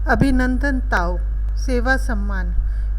अभिनंदन ताओ। सेवा सम्मान।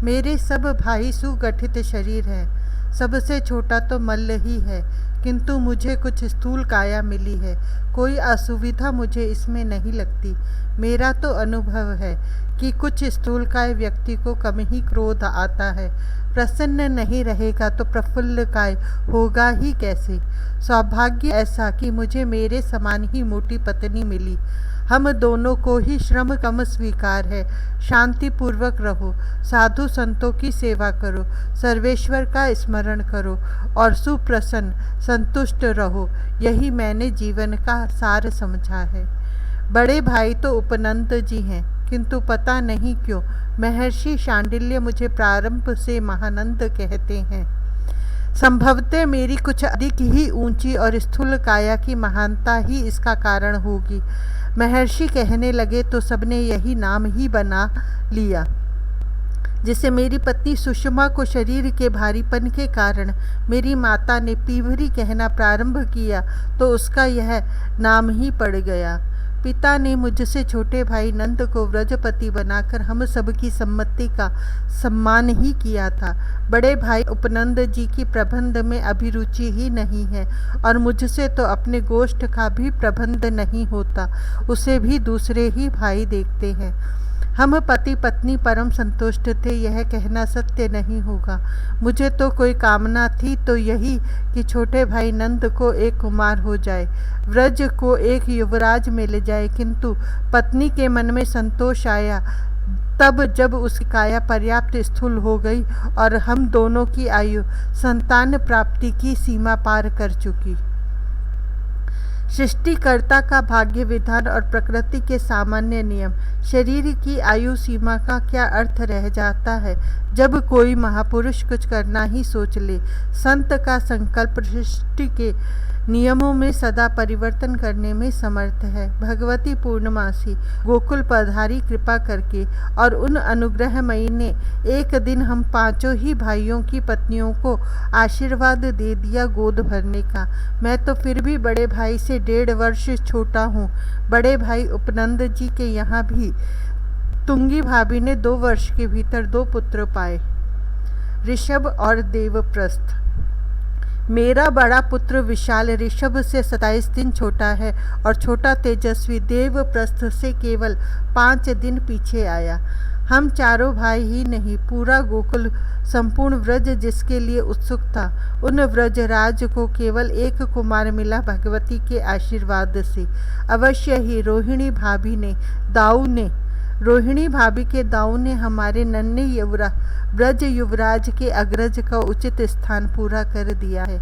मेरे सब भाई सुगठित शरीर है, सबसे छोटा तो मल्ल ही है, किंतु मुझे कुछ स्थूल काया मिली है। कोई असुविधा मुझे इसमें नहीं लगती। मेरा तो अनुभव है कि कुछ स्थूलकाय व्यक्ति को कम ही क्रोध आता है। प्रसन्न नहीं रहेगा तो प्रफुल्लकाय होगा ही कैसे। सौभाग्य ऐसा कि मुझे मेरे समान ही मोटी पत्नी मिली। हम दोनों को ही श्रम कम स्वीकार है। शांतिपूर्वक रहो, साधु संतों की सेवा करो, सर्वेश्वर का स्मरण करो और सुप्रसन्न संतुष्ट रहो। यही मैंने जीवन का सार समझा है। बड़े भाई तो उपनंद जी हैं, किंतु पता नहीं क्यों महर्षि शांडिल्य मुझे प्रारंभ से महानंद कहते हैं। संभवतः मेरी कुछ अधिक ही ऊंची और स्थूल काया की महानता ही इसका कारण होगी। महर्षि कहने लगे तो सबने यही नाम ही बना लिया। जिसे मेरी पत्नी सुषमा को शरीर के भारीपन के कारण मेरी माता ने पीवरी कहना प्रारंभ किया तो उसका यह नाम ही पड़ गया। पिता ने मुझसे छोटे भाई नंद को व्रजपति बनाकर हम सबकी सम्मति का सम्मान ही किया था। बड़े भाई उपनंद जी की प्रबंध में अभिरुचि ही नहीं है और मुझसे तो अपने गोष्ठ का भी प्रबंध नहीं होता, उसे भी दूसरे ही भाई देखते हैं। हम पति पत्नी परम संतुष्ट थे, यह कहना सत्य नहीं होगा। मुझे तो कोई कामना थी तो यही कि छोटे भाई नंद को एक कुमार हो जाए, व्रज को एक युवराज मिल जाए, किंतु पत्नी के मन में संतोष आया तब जब उसकी काया पर्याप्त स्थूल हो गई और हम दोनों की आयु संतान प्राप्ति की सीमा पार कर चुकी। सृष्टिकर्ता का भाग्य विधान और प्रकृति के सामान्य नियम, शरीर की आयु सीमा का क्या अर्थ रह जाता है जब कोई महापुरुष कुछ करना ही सोच ले। संत का संकल्प सृष्टि के नियमों में सदा परिवर्तन करने में समर्थ है। भगवती पूर्णमासी गोकुल पधारी कृपा करके और उन अनुग्रहमयी ने एक दिन हम पांचों ही भाइयों की पत्नियों को आशीर्वाद दे दिया गोद भरने का। मैं तो फिर भी बड़े भाई से 1.5 वर्ष छोटा हूँ। बड़े भाई उपनंद जी के यहाँ भी तुंगी भाभी ने 2 वर्ष के भीतर 2 पुत्र पाए, ऋषभ और देवप्रस्थ। मेरा बड़ा पुत्र विशाल ऋषभ से 27 दिन छोटा है और छोटा तेजस्वी देवप्रस्थ से केवल 5 दिन पीछे आया। हम चारों भाई ही नहीं, पूरा गोकुल संपूर्ण व्रज जिसके लिए उत्सुक था, उन व्रजराज को केवल एक कुमार मिला भगवती के आशीर्वाद से। अवश्य ही रोहिणी भाभी के दाऊ ने हमारे नन्हे ब्रज युवराज के अग्रज का उचित स्थान पूरा कर दिया है।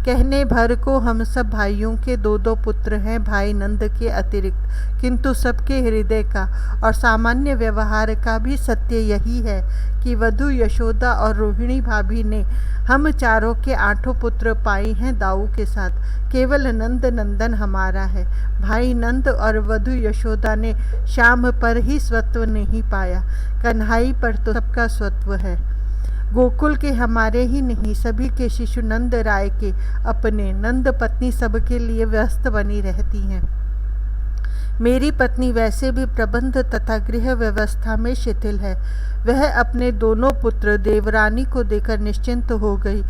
कहने भर को हम सब भाइयों के 2-2 पुत्र हैं भाई नंद के अतिरिक्त, किंतु सबके हृदय का और सामान्य व्यवहार का भी सत्य यही है कि वधू यशोदा और रोहिणी भाभी ने हम चारों के 8 पुत्र पाए हैं दाऊ के साथ। केवल नंद नंदन हमारा है। भाई नंद और वधू यशोदा ने श्याम पर ही स्वत्व नहीं पाया, कन्हई पर तो सबका स्वत्व है। गोकुल के हमारे ही नहीं, सभी के शिशु नंद राय के अपने, नंद पत्नी सबके लिए व्यस्त बनी रहती हैं। मेरी पत्नी वैसे भी प्रबंध तथा गृह व्यवस्था में शिथिल है। वह अपने 2 पुत्र देवरानी को देकर निश्चिंत हो गई।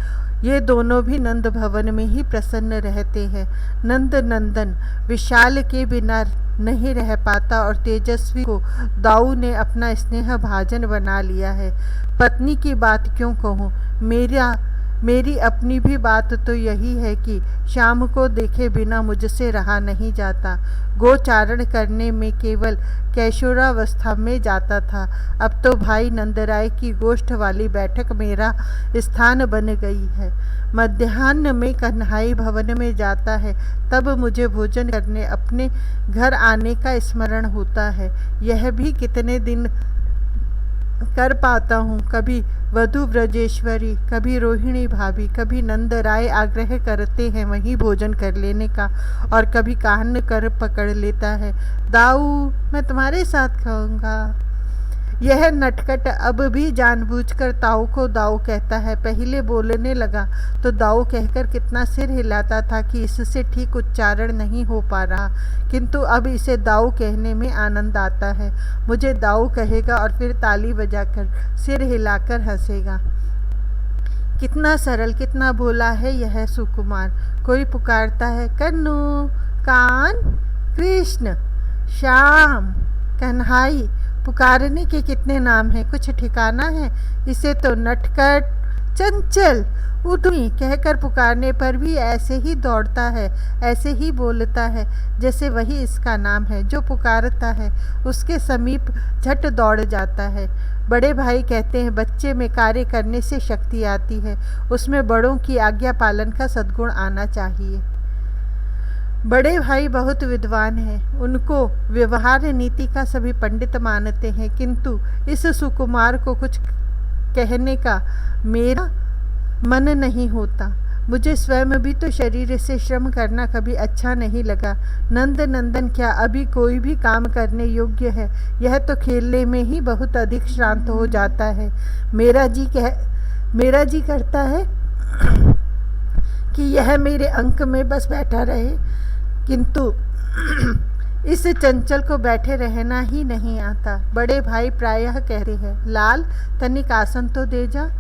ये दोनों भी नंद भवन में ही प्रसन्न रहते हैं। नंद नंदन विशाल के बिना नहीं रह पाता और तेजस्वी को दाऊ ने अपना स्नेह भाजन बना लिया है। पत्नी की बात क्यों कहूँ, मेरी अपनी भी बात तो यही है कि शाम को देखे बिना मुझसे रहा नहीं जाता। गोचारण करने में केवल कैशोरावस्था में जाता था, अब तो भाई नंदराय की गोष्ठ वाली बैठक मेरा स्थान बन गई है। मध्याह्न में कन्हई भवन में जाता है, तब मुझे भोजन करने अपने घर आने का स्मरण होता है। यह भी कितने दिन कर पाता हूँ। कभी वधू ब्रजेश्वरी, कभी रोहिणी भाभी, कभी नंद राय आग्रह करते हैं वहीं भोजन कर लेने का और कभी कान कर पकड़ लेता है, दाऊ मैं तुम्हारे साथ खाऊंगा। यह नटखट अब भी जानबूझकर ताऊ को दाऊ कहता है। पहले बोलने लगा तो दाऊ कहकर कितना सिर हिलाता था कि इससे ठीक उच्चारण नहीं हो पा रहा, किंतु अब इसे दाऊ कहने में आनंद आता है। मुझे दाऊ कहेगा और फिर ताली बजाकर सिर हिलाकर हंसेगा। कितना सरल, कितना भोला है यह सुकुमार। कोई पुकारता है, कन्नू, कान, कृष्ण, श्याम, कन्हाई। पुकारने के कितने नाम हैं, कुछ ठिकाना है। इसे तो नटखट, चंचल, उद्यमी कहकर पुकारने पर भी ऐसे ही दौड़ता है, ऐसे ही बोलता है जैसे वही इसका नाम है। जो पुकारता है उसके समीप झट दौड़ जाता है। बड़े भाई कहते हैं बच्चे में कार्य करने से शक्ति आती है, उसमें बड़ों की आज्ञा पालन का सद्गुण आना चाहिए। बड़े भाई बहुत विद्वान हैं, उनको व्यवहार नीति का सभी पंडित मानते हैं, किंतु इस सुकुमार को कुछ कहने का मेरा मन नहीं होता। मुझे स्वयं भी तो शरीर से श्रम करना कभी अच्छा नहीं लगा। नंद नंदन क्या अभी कोई भी काम करने योग्य है? यह तो खेलने में ही बहुत अधिक श्रांत हो जाता है। मेरा जी करता है कि यह मेरे अंक में बस बैठा रहे, किंतु इस चंचल को बैठे रहना ही नहीं आता। बड़े भाई प्रायः कहते हैं, लाल तनिक आसन तो दे जा।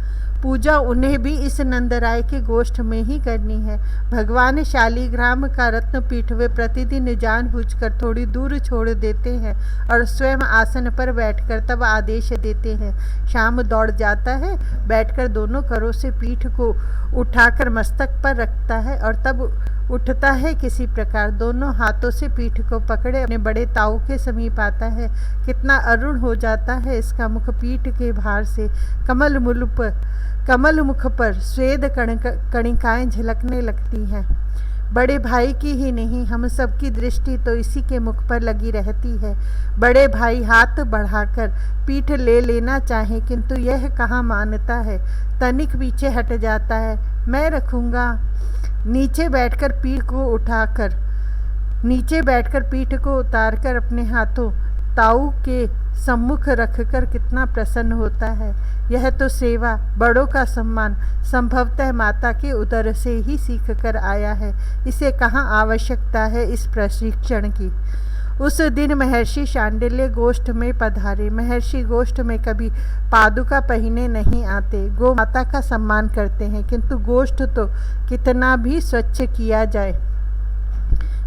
पूजा उन्हें भी इस नंदराय के गोष्ठ में ही करनी है। भगवान शालीग्राम का रत्नपीठ वे प्रतिदिन जानबूझकर थोड़ी दूर छोड़ देते हैं और स्वयं आसन पर बैठकर तब आदेश देते हैं। शाम दौड़ जाता है, बैठकर दोनों करों से पीठ को उठाकर मस्तक पर रखता है और तब उठता है किसी प्रकार। दोनों हाथों से पीठ को पकड़े अपने बड़े ताऊ के समीप आता है। कितना अरुण हो जाता है इसका मुख पीठ के भार से। कमल मुख पर स्वेद कणिकाएं झलकने लगती हैं। बड़े भाई की ही नहीं, हम सबकी दृष्टि तो इसी के मुख पर लगी रहती है। बड़े भाई हाथ बढ़ाकर पीठ ले लेना चाहे, किंतु यह कहाँ मानता है। तनिक पीछे हट जाता है। मैं रखूँगा। नीचे बैठकर पीठ को उतारकर अपने हाथों ताऊ के सम्मुख रखकर कितना प्रसन्न होता है। यह तो सेवा, बड़ों का सम्मान संभवतः माता के उदर से ही सीख कर आया है। इसे कहाँ आवश्यकता है इस प्रशिक्षण की। उस दिन महर्षि शांडिल्य गोष्ठ में पधारे। महर्षि गोष्ठ में कभी पादुका पहने नहीं आते। गो माता का सम्मान करते हैं, किंतु गोष्ठ तो कितना भी स्वच्छ किया जाए,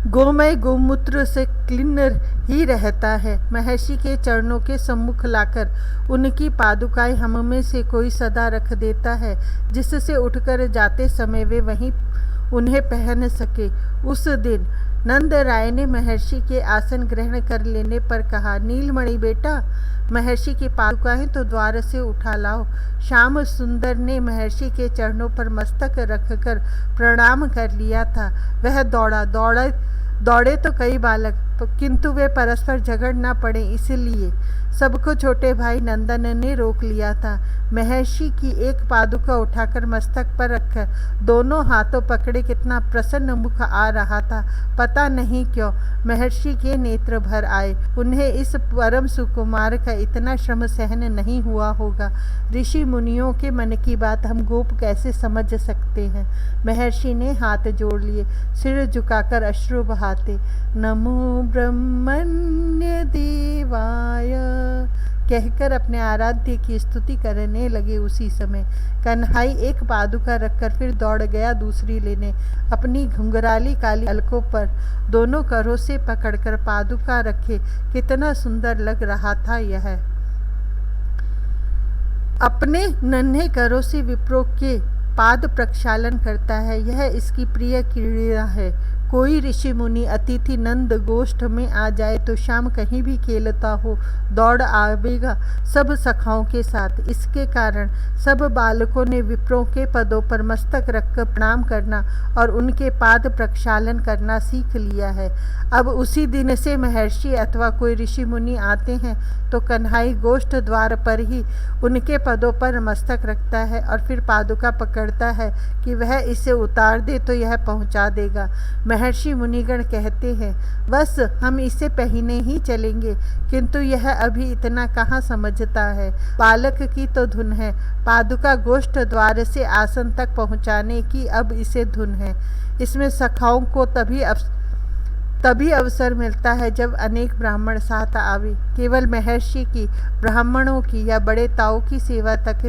गोमय गोमूत्र से क्लीन ही रहता है। महर्षि के चरणों के सम्मुख लाकर उनकी पादुकाएं हम में से कोई सदा रख देता है, जिससे उठकर जाते समय वे वहीं उन्हें पहन सके। उस दिन नंद राय ने महर्षि के आसन ग्रहण कर लेने पर कहा, नीलमणि बेटा, महर्षि की पादुकाएं तो द्वार से उठा लाओ। श्याम सुंदर ने महर्षि के चरणों पर मस्तक रखकर प्रणाम कर लिया था। वह दौड़े तो कई बालक, किंतु वे परस्पर झगड़ न पड़े, इसलिए सबको छोटे भाई नंदन ने रोक लिया था। महर्षि की एक पादुका उठाकर मस्तक पर रखकर दोनों हाथों पकड़े कितना प्रसन्न मुख आ रहा था। पता नहीं क्यों महर्षि के नेत्र भर आए। उन्हें इस परम सुकुमार का इतना श्रम सहन नहीं हुआ होगा। ऋषि मुनियों के मन की बात हम गोप कैसे समझ सकते हैं। महर्षि ने हाथ जोड़ लिए, सिर झुकाकर अश्रु बहाते नमो ब्रह्मण्य देवाय कहकर अपने आराध्य की स्तुति करने लगे। उसी समय कन्हाई एक पादुका रखकर फिर दौड़ गया दूसरी लेने। अपनी घुंघराली काली अलकों पर दोनों करों से पकड़कर पादुका रखे कितना सुंदर लग रहा था। यह अपने नन्हे करों से विप्रों के पाद प्रक्षालन करता है। यह इसकी प्रिय क्रीड़ा है। कोई ऋषि मुनि अतिथि नंद गोष्ठ में आ जाए तो शाम कहीं भी खेलता हो दौड़ आवेगा सब सखाओं के साथ। इसके कारण सब बालकों ने विप्रों के पदों पर मस्तक रखकर प्रणाम करना और उनके पाद प्रक्षालन करना सीख लिया है। अब उसी दिन से महर्षि अथवा कोई ऋषि मुनि आते हैं तो कन्हाई गोष्ठ द्वार पर ही उनके पदों पर मस्तक रखता है और फिर पादुका पकड़ता है कि वह इसे उतार दे तो यह पहुंचा देगा। महर्षि मुनिगण कहते हैं, बस हम इसे पहने ही चलेंगे, किंतु यह अभी इतना कहाँ समझता है। बालक की तो धुन है, पादुका गोष्ठ द्वार से आसन तक पहुँचाने की अब इसे धुन है। इसमें सखाओं को तभी अवसर मिलता है जब अनेक ब्राह्मण साथ आवे। केवल महर्षि की, ब्राह्मणों की या बड़े ताऊ की सेवा तक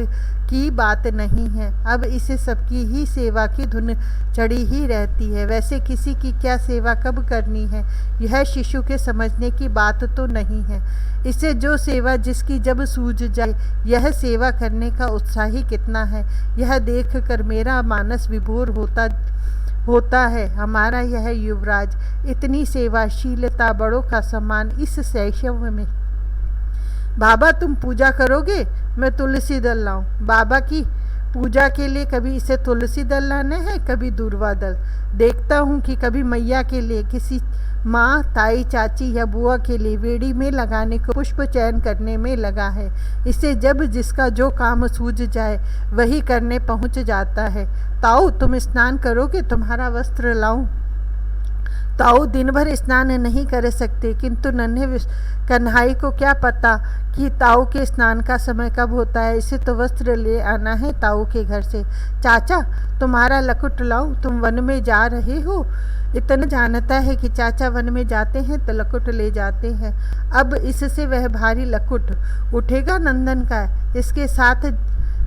की बात नहीं है, अब इसे सबकी ही सेवा की धुन चढ़ी ही रहती है। वैसे किसी की क्या सेवा कब करनी है, यह शिशु के समझने की बात तो नहीं है। इसे जो सेवा जिसकी जब सूझ जाए, यह सेवा करने का उत्साह ही कितना है, यह देख कर मेरा मानस विभोर होता है। हमारा यह युवराज इतनी सेवाशीलता, बड़ों का सम्मान इस शैशव में। बाबा तुम पूजा करोगे, मैं तुलसी दल लाऊं। बाबा की पूजा के लिए कभी इसे तुलसी दल लाने हैं, कभी दूर्वा दल। देखता हूँ कि कभी मैया के लिए, किसी माँ, ताई, चाची या बुआ के लिए वेड़ी में लगाने को पुष्प चयन करने में लगा है। इसे जब जिसका जो काम सूझ जाए वही करने पहुँच जाता है। ताऊ तुम स्नान करोगे, तुम्हारा वस्त्र लाऊं। ताऊ दिन भर स्नान नहीं कर सकते, किंतु नन्हे कन्हाई को क्या पता कि ताऊ के स्नान का समय कब होता है। इसे तो वस्त्र ले आना है ताऊ के घर से। चाचा तुम्हारा लकुट लाऊं, तुम वन में जा रहे हो। इतना जानता है कि चाचा वन में जाते हैं तो लकुट ले जाते हैं। अब इससे वह भारी लकुट उठेगा नंदन का, इसके साथ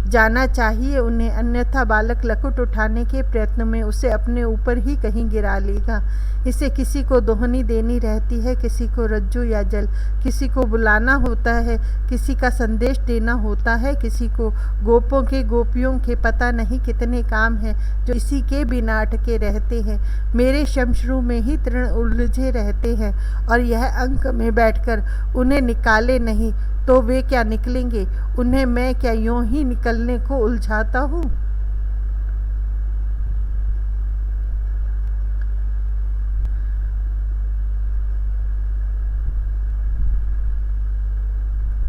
जाना चाहिए उन्हें, अन्यथा बालक लकुट उठाने के प्रयत्न में उसे अपने ऊपर ही कहीं गिरा लेगा। इसे किसी को दोहनी देनी रहती है, किसी को रज्जू या जल, किसी को बुलाना होता है, किसी का संदेश देना होता है, किसी को गोपों के गोपियों के पता नहीं कितने काम हैं जो इसी के बिना अटके रहते हैं। मेरे शमश्रू में ही तृण उलझे रहते हैं और यह अंक में बैठकर उन्हें निकाले नहीं तो वे क्या निकलेंगे। उन्हें मैं क्या यूं ही निकलने को उलझाता हूँ।